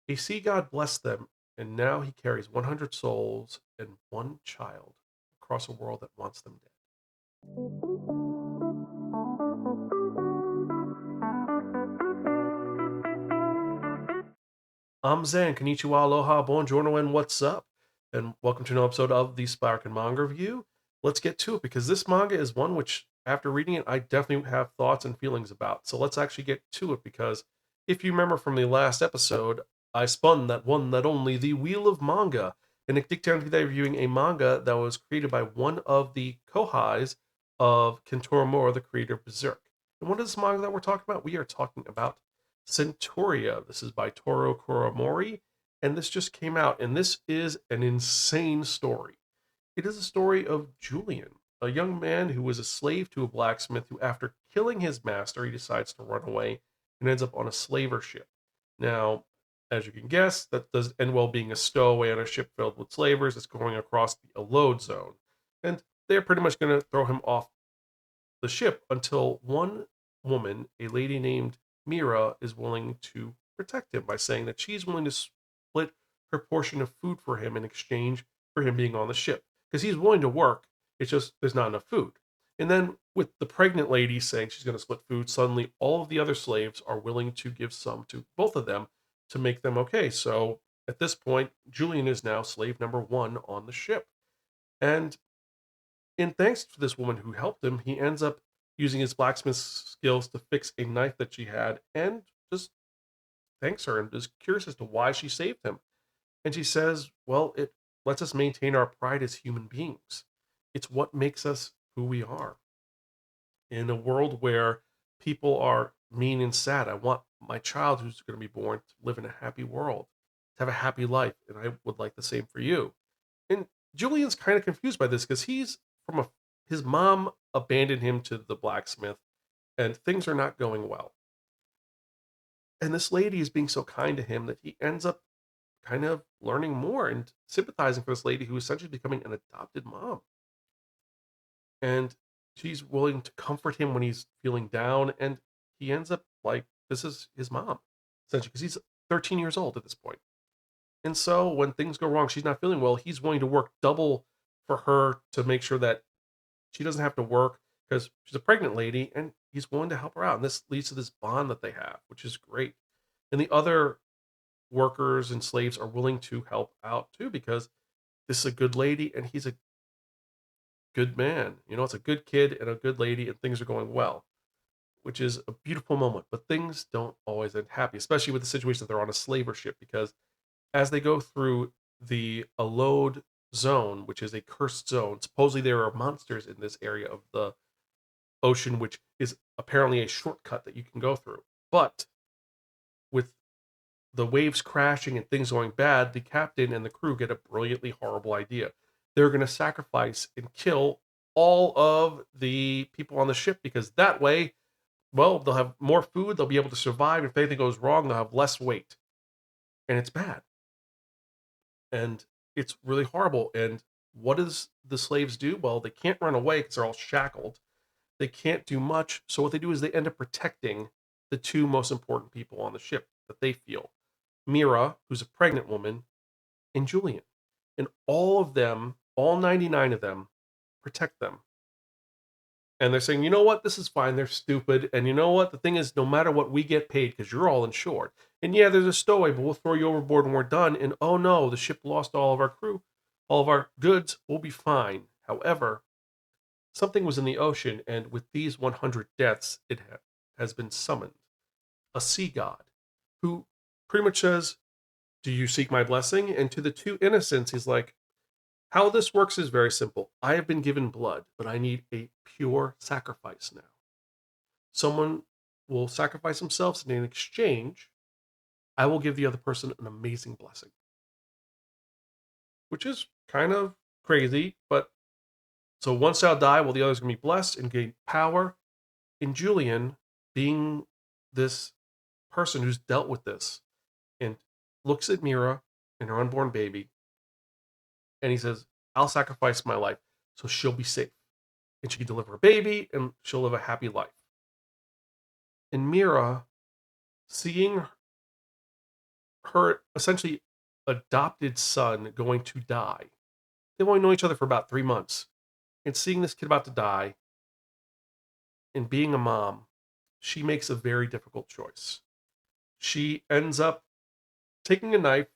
A sea god blessed them, and now he carries 100 souls and one child across a world that wants them dead. I'm Zan, konnichiwa, aloha, buongiorno, and what's up? And welcome to another episode of the Spiraken Manga Review. Let's get to it because this manga is one which, after reading it, I definitely have thoughts and feelings about. So let's actually get to it because if you remember from the last episode, I spun that one, that only, the Wheel of Manga. And it dictated today reviewing a manga that was created by one of the kohais of Kentaro Mori, the creator of Berserk. And what is this manga that we're talking about? We are talking about Centuria. This is by Tohru Kuramori, and this just came out. And this is an insane story. It is a story of Julian, a young man who was a slave to a blacksmith who, after killing his master, he decides to run away and ends up on a slaver ship. Now, as you can guess, that doesn't end well being a stowaway on a ship filled with slavers. It's going across the Alode zone. And they're pretty much going to throw him off the ship until one woman, a lady named Mira, is willing to protect him by saying that she's willing to split her portion of food for him in exchange for him being on the ship. Because he's willing to work, it's just there's not enough food. And then with the pregnant lady saying she's going to split food, suddenly all of the other slaves are willing to give some to both of them to make them okay. So at this point, Julian is now slave number one on the ship. And in thanks to this woman who helped him, he ends up using his blacksmith skills to fix a knife that she had and just thanks her and is curious as to why she saved him. And she says, well, it lets us maintain our pride as human beings. It's what makes us who we are. In a world where people are mean and sad, I want my child who's going to be born to live in a happy world, to have a happy life. And I would like the same for you. And Julian's kind of confused by this because he's from a his mom abandoned him to the blacksmith, and things are not going well. And this lady is being so kind to him that he ends up kind of learning more and sympathizing for this lady who is essentially becoming an adopted mom. And she's willing to comfort him when he's feeling down, and he ends up like this is his mom, essentially, because he's 13 years old at this point. And so when things go wrong, she's not feeling well, he's willing to work double for her to make sure that she doesn't have to work because she's a pregnant lady and he's willing to help her out. And this leads to this bond that they have, which is great. And the other workers and slaves are willing to help out too because this is a good lady and he's a good man. You know, it's a good kid and a good lady and things are going well, which is a beautiful moment. But things don't always end happy, especially with the situation that they're on a slaver ship because as they go through the Alode zone, which is a cursed zone, supposedly there are monsters in this area of the ocean, which is apparently a shortcut that you can go through. But with the waves crashing and things going bad, the captain and the crew get a brilliantly horrible idea. They're going to sacrifice and kill all of the people on the ship because that way, well, they'll have more food, they'll be able to survive. If anything goes wrong, they'll have less weight. And it's bad. And it's really horrible. And what does the slaves do? Well, they can't run away because they're all shackled. They can't do much. So what they do is they end up protecting the two most important people on the ship that they feel Mira, who's a pregnant woman, and Julian. And all of them, all 99 of them, protect them. And they're saying, you know what, this is fine. They're stupid. And you know what? The thing is, no matter what, we get paid because you're all insured. And yeah, there's a stowaway, but we'll throw you overboard when we're done. And oh no, the ship lost all of our crew, all of our goods. We'll be fine. However, something was in the ocean, and with these 100 deaths, it has been summoned a sea god who pretty much says, do you seek my blessing? And to the two innocents, he's like, how this works is very simple. I have been given blood, but I need a pure sacrifice now. Someone will sacrifice themselves, and in exchange, I will give the other person an amazing blessing. Which is kind of crazy, but so one shall die while the other's going to be blessed and gain power. In Julian, being this person who's dealt with this and looks at Mira and her unborn baby, and he says, I'll sacrifice my life so she'll be safe and she can deliver a baby and she'll live a happy life. And Mira, seeing her essentially adopted son going to die. They've only known each other for about 3 months. And seeing this kid about to die and being a mom, she makes a very difficult choice. She ends up taking a knife,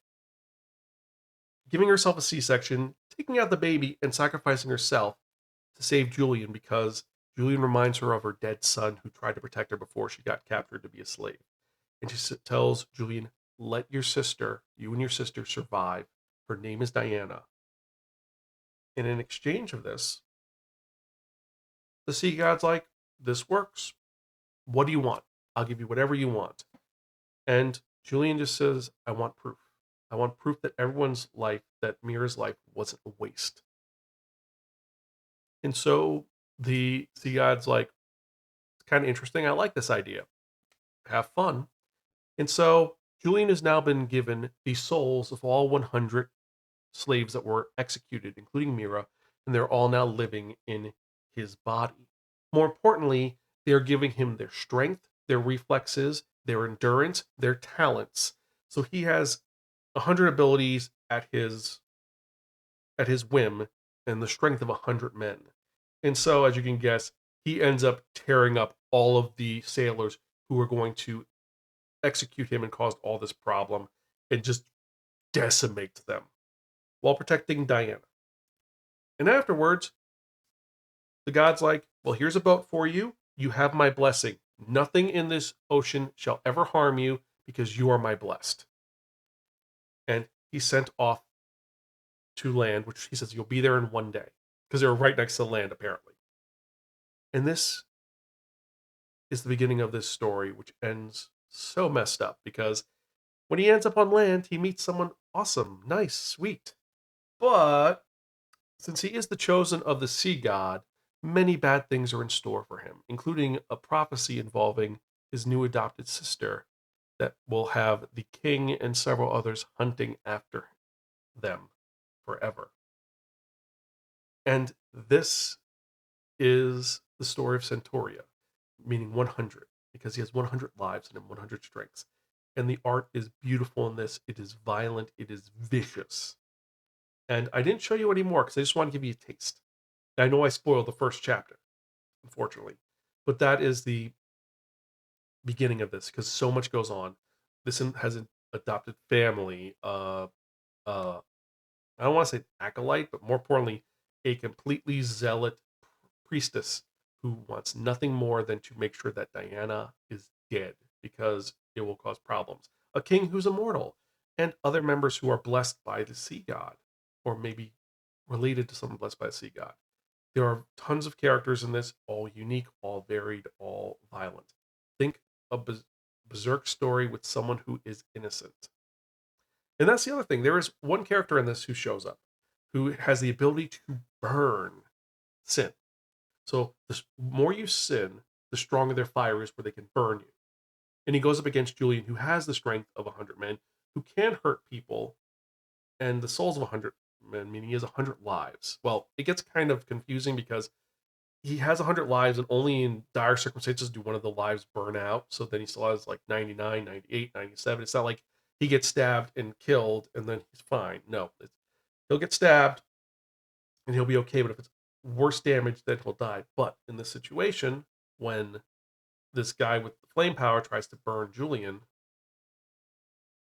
giving herself a C-section, taking out the baby, and sacrificing herself to save Julian because Julian reminds her of her dead son who tried to protect her before she got captured to be a slave. And she tells Julian, let you and your sister survive. Her name is Diana. And in exchange of this, the sea god's like, this works. What do you want? I'll give you whatever you want. And Julian just says, I want proof. I want proof that everyone's life, that Mira's life, wasn't a waste. And so the sea god's like, it's kind of interesting. I like this idea. Have fun. And so Julian has now been given the souls of all 100 slaves that were executed, including Mira, and they're all now living in his body. More importantly, they're giving him their strength, their reflexes, their endurance, their talents. So he has 100 abilities at his whim and the strength of 100 men. And so, as you can guess, he ends up tearing up all of the sailors who are going to execute him and caused all this problem and just decimates them while protecting Diana. And afterwards, the god's like, well, here's a boat for you. You have my blessing. Nothing in this ocean shall ever harm you because you are my blessed. And he's sent off to land, which he says you'll be there in one day because they're right next to the land, apparently. And this is the beginning of this story, which ends so messed up because when he ends up on land, he meets someone awesome, nice, sweet. But since he is the chosen of the sea god, many bad things are in store for him, including a prophecy involving his new adopted sister that will have the king and several others hunting after them forever. And this is the story of Centuria, meaning 100, because he has 100 lives and 100 strengths. And the art is beautiful in this. It is violent. It is vicious. And I didn't show you any more because I just want to give you a taste. I know I spoiled the first chapter, unfortunately, but that is the beginning of this because so much goes on. This has an adopted family, I don't want to say acolyte, but more importantly, a completely zealot priestess who wants nothing more than to make sure that Diana is dead because it will cause problems. A king who's immortal, and other members who are blessed by the sea god, or maybe related to someone blessed by the sea god. There are tons of characters in this, all unique, all varied, all violent. Think a Berserk story with someone who is innocent. And that's the other thing. There is one character in this who shows up who has the ability to burn sin. So the more you sin, the stronger their fire is where they can burn you. And he goes up against Julian, who has the strength of 100 men, who can hurt people, and the souls of 100 men, meaning he has 100 lives. Well, it gets kind of confusing because he has 100 lives, and only in dire circumstances do one of the lives burn out. So then he still has like 99, 98, 97. It's not like he gets stabbed and killed and then he's fine. No, he'll get stabbed and he'll be okay. But if it's worse damage, then he'll die. But in this situation, when this guy with the flame power tries to burn Julian,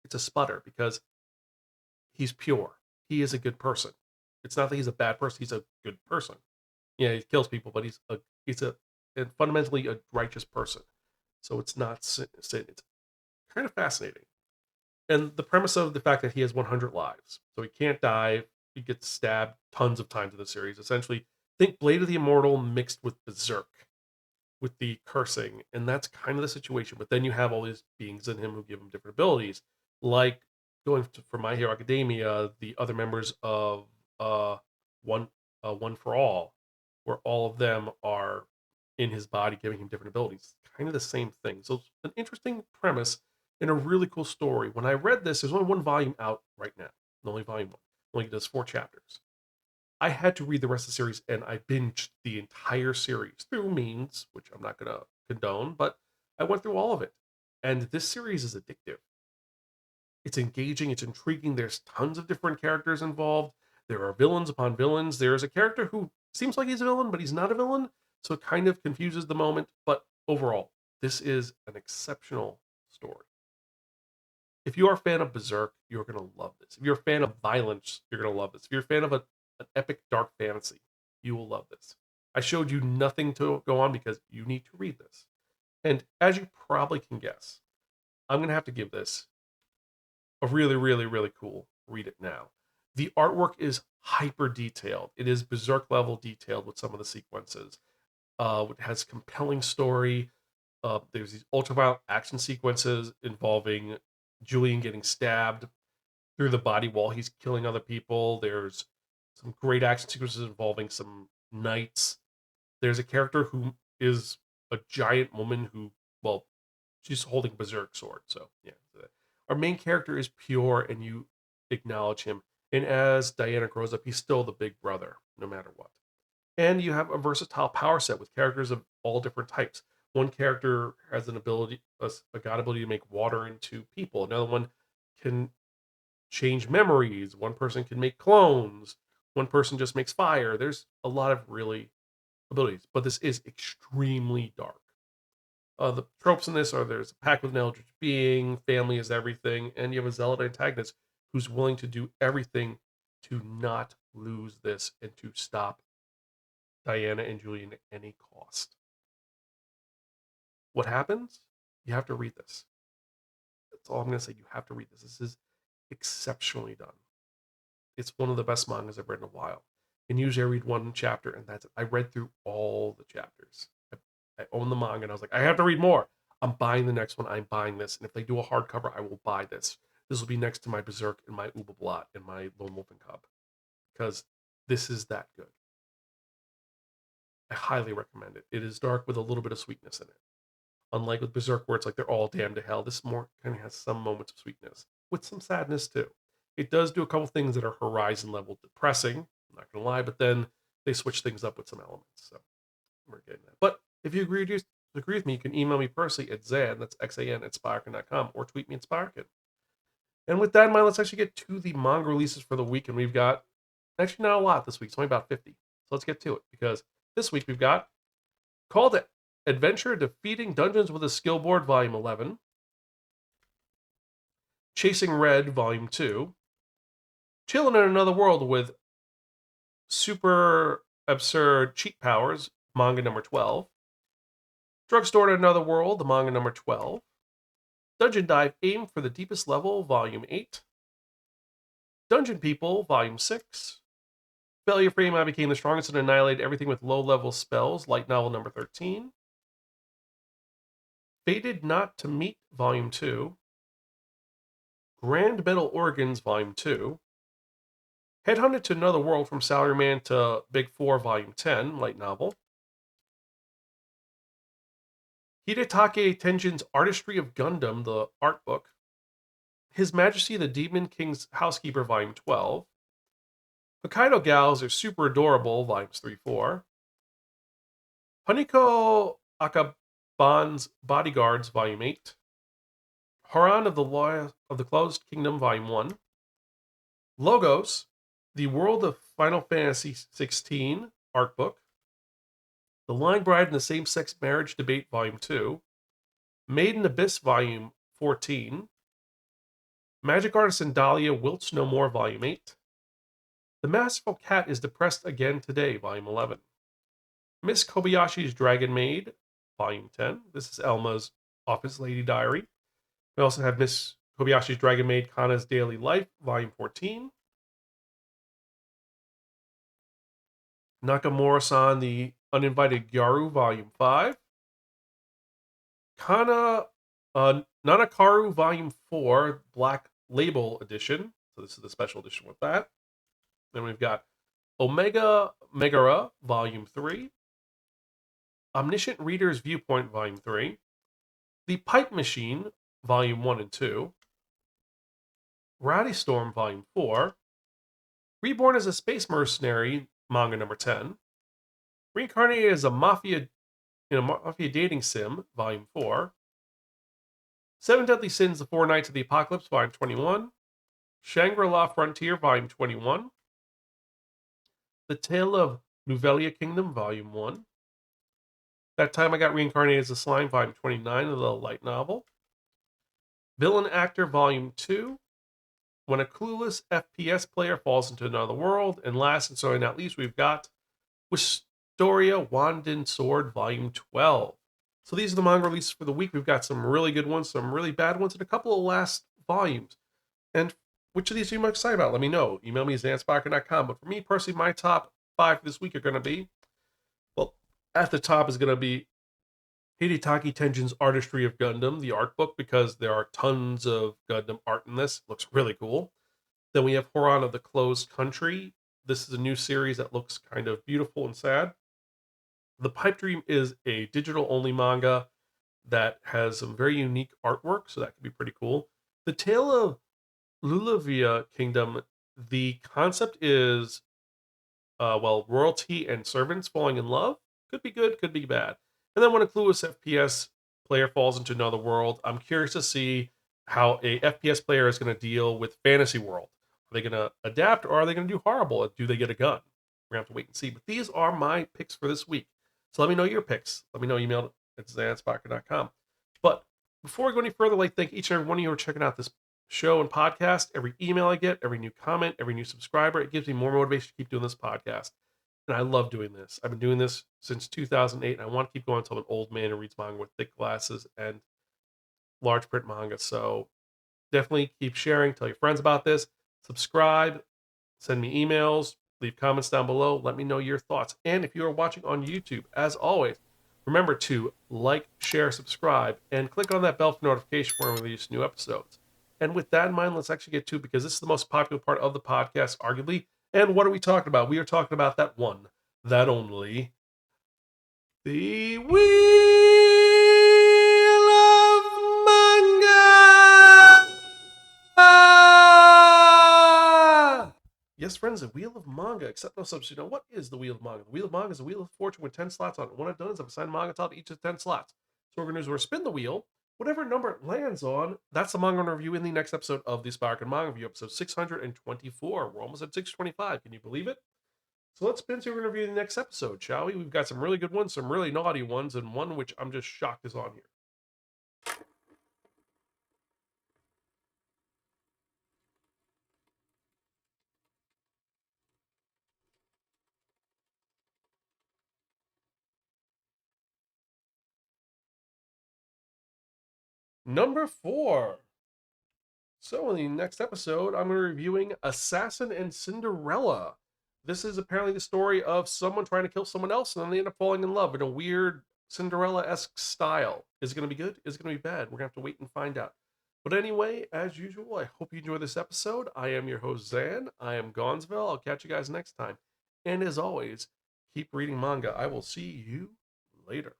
it's a sputter because he's pure. He is a good person. It's not that he's a bad person. He's a good person. Yeah, he kills people, but he's a and fundamentally a righteous person. So it's not sin. It's kind of fascinating. And the premise of the fact that he has 100 lives, so he can't die. He gets stabbed tons of times in the series. Essentially, think Blade of the Immortal mixed with Berserk, with the cursing, and that's kind of the situation. But then you have all these beings in him who give him different abilities, like for My Hero Academia, the other members of one One for All, where all of them are in his body, giving him different abilities. Kind of the same thing. So it's an interesting premise and a really cool story. When I read this, there's only one volume out right now. Only volume one. Only does 4 chapters. I had to read the rest of the series, and I binged the entire series through means, which I'm not going to condone, but I went through all of it. And this series is addictive. It's engaging, it's intriguing. There's tons of different characters involved. There are villains upon villains. There's a character who seems like he's a villain, but he's not a villain. So it kind of confuses the moment. But overall, this is an exceptional story. If you are a fan of Berserk, you're going to love this. If you're a fan of violence, you're going to love this. If you're a fan of an epic dark fantasy, you will love this. I showed you nothing to go on because you need to read this. And as you probably can guess, I'm going to have to give this a really, really, really cool read it now. The artwork is hyper detailed. It is Berserk level detailed with some of the sequences. It has compelling story. There's these ultraviolet action sequences involving Julian getting stabbed through the body while he's killing other people. There's some great action sequences involving some knights. There's a character who is a giant woman who, well, she's holding a berserk sword. So yeah, our main character is pure, and you acknowledge him. And as Diana grows up, he's still the big brother, no matter what. And you have a versatile power set with characters of all different types. One character has an ability, a god ability to make water into people. Another one can change memories. One person can make clones. One person just makes fire. There's a lot of really abilities, but this is extremely dark. The tropes in this are there's a pact with an eldritch being, family is everything, and you have a zealot antagonist who's willing to do everything to not lose this and to stop Diana and Julian at any cost. What happens? You have to read this. That's all I'm going to say. You have to read this. This is exceptionally done. It's one of the best mangas I've read in a while. And usually I read one chapter and that's it. I read through all the chapters. I own the manga and I was like, I have to read more. I'm buying the next one. I'm buying this. And if they do a hardcover, I will buy this. This will be next to my Berserk and my Uba Blot and my Lone Wolf and Cub. Because this is that good. I highly recommend it. It is dark with a little bit of sweetness in it. Unlike with Berserk, where it's like they're all damned to hell, this more kind of has some moments of sweetness with some sadness too. It does do a couple things that are horizon level depressing. I'm not gonna lie, but then they switch things up with some elements. So we're getting that. But if you agree with me, you can email me personally at Zan, that's XAN at Spiraken.com, or tweet me at Spiraken. And with that in mind, let's actually get to the manga releases for the week. And we've got actually not a lot this week, it's only about 50. So let's get to it because this week we've got Call to Adventure Defeating Dungeons with a Skill Board, Volume 11. Chasing Red, Volume 2. Chilling in Another World with Super Absurd Cheat Powers, Manga number 12. Drugstore in Another World, Manga number 12. Dungeon Dive Aim for the Deepest Level, Volume 8. Dungeon People, Volume 6. Failure Frame, I Became the Strongest and Annihilated Everything with Low-Level Spells, Light Novel number 13. Fated Not to Meet, Volume 2. Grand Metal Organs, Volume 2. Headhunted to Another World from Salaryman to Big 4, Volume 10, light novel. Hidetake Tenjin's Artistry of Gundam, the art book. His Majesty the Demon King's Housekeeper, Volume 12. Hokkaido Gals Are Super Adorable, Volumes 3-4. Haniko Akaban's Bodyguards, Volume 8. Haran of the Closed Kingdom, Volume 1. Logos, The World of Final Fantasy XVI, art book. The Lying Bride and the Same-Sex Marriage Debate, Volume 2. Maiden Abyss, Volume 14. Magic Artisan Dahlia Wilts No More, Volume 8. The Masterful Cat is Depressed Again Today, Volume 11. Miss Kobayashi's Dragon Maid, Volume 10. This is Elma's Office Lady Diary. We also have Miss Kobayashi's Dragon Maid, Kana's Daily Life, Volume 14. Nakamura-san, The Uninvited Gyaru, Volume 5. Nanakaru, Volume 4, Black Label Edition. So this is the special edition with that. Then we've got Omega Megara, Volume 3. Omniscient Reader's Viewpoint, Volume 3. The Pipe Machine, Volume 1 and 2. Rowdy Storm, Volume 4. Reborn as a Space Mercenary, Manga number 10. Reincarnated as a Mafia in a Mafia Dating Sim, Volume 4. Seven Deadly Sins, The Four Knights of the Apocalypse, Volume 21. Shangri-La Frontier, Volume 21. The Tale of Luvelia Kingdom, Volume 1. That Time I Got Reincarnated as a Slime, Volume 29 of the light novel. Villain Actor, Volume 2. When a Clueless FPS Player Falls into Another World. And last and certainly not least, we've got Wisteria Wand and Sword, Volume 12. So these are the manga releases for the week. We've got some really good ones, some really bad ones, and a couple of last volumes. And which of these are you most excited about? Let me know. Email me at zanspiker.com. But for me personally, my top 5 this week are going to be, well, at the top is going to be Hidetaki Tenjin's Artistry of Gundam, the art book, because there are tons of Gundam art in this. It looks really cool. Then we have Horan of the Closed Country. This is a new series that looks kind of beautiful and sad. The Pipe Dream is a digital-only manga that has some very unique artwork, so that could be pretty cool. The Tale of Lulavia Kingdom, the concept is, royalty and servants falling in love. Could be good, could be bad. And then when a clueless FPS player falls into another world, I'm curious to see how a FPS player is going to deal with fantasy world. Are they going to adapt, or are they going to do horrible? Do they get a gun? We're going to have to wait and see. But these are my picks for this week. So let me know your picks. Let me know. Email at zanspiker.com. But before we go any further, I'd like to thank each and every one of you who are checking out this show and podcast. Every email I get, every new comment, every new subscriber, it gives me more motivation to keep doing this podcast. And I love doing this. I've been doing this since 2008, and I want to keep going until I'm an old man who reads manga with thick glasses and large print manga. So definitely keep sharing. Tell your friends about this. Subscribe. Send me emails. Leave comments down below. Let me know your thoughts. And if you are watching on YouTube, as always, remember to like, share, subscribe, and click on that bell for notification when we release new episodes. And with that in mind, let's actually get to it, because this is the most popular part of the podcast, arguably. And what are we talking about? We are talking about that one, that only, the Wheel of Manga! Yes, friends, the Wheel of Manga, except no substitute. Now, what is the Wheel of Manga? The Wheel of Manga is a wheel of fortune with 10 slots on it. What I've done is I've assigned manga top to each of the 10 slots. So we're going to do is spin the wheel. Whatever number it lands on, that's the manga review in the next episode of the Spiraken Manga Review, episode 624. We're almost at 625. Can you believe it? So let's spin to review the next episode, shall we? We've got some really good ones, some really naughty ones, and one which I'm just shocked is on here. Number 4. So in the next episode, I'm going to be reviewing Assassin and Cinderella. This is apparently the story of someone trying to kill someone else, and then they end up falling in love in a weird Cinderella-esque style. Is it going to be good? Is it going to be bad? We're going to have to wait and find out. But anyway, as usual, I hope you enjoy this episode. I am your host, Zan. I am Gonzville. I'll catch you guys next time. And as always, keep reading manga. I will see you later.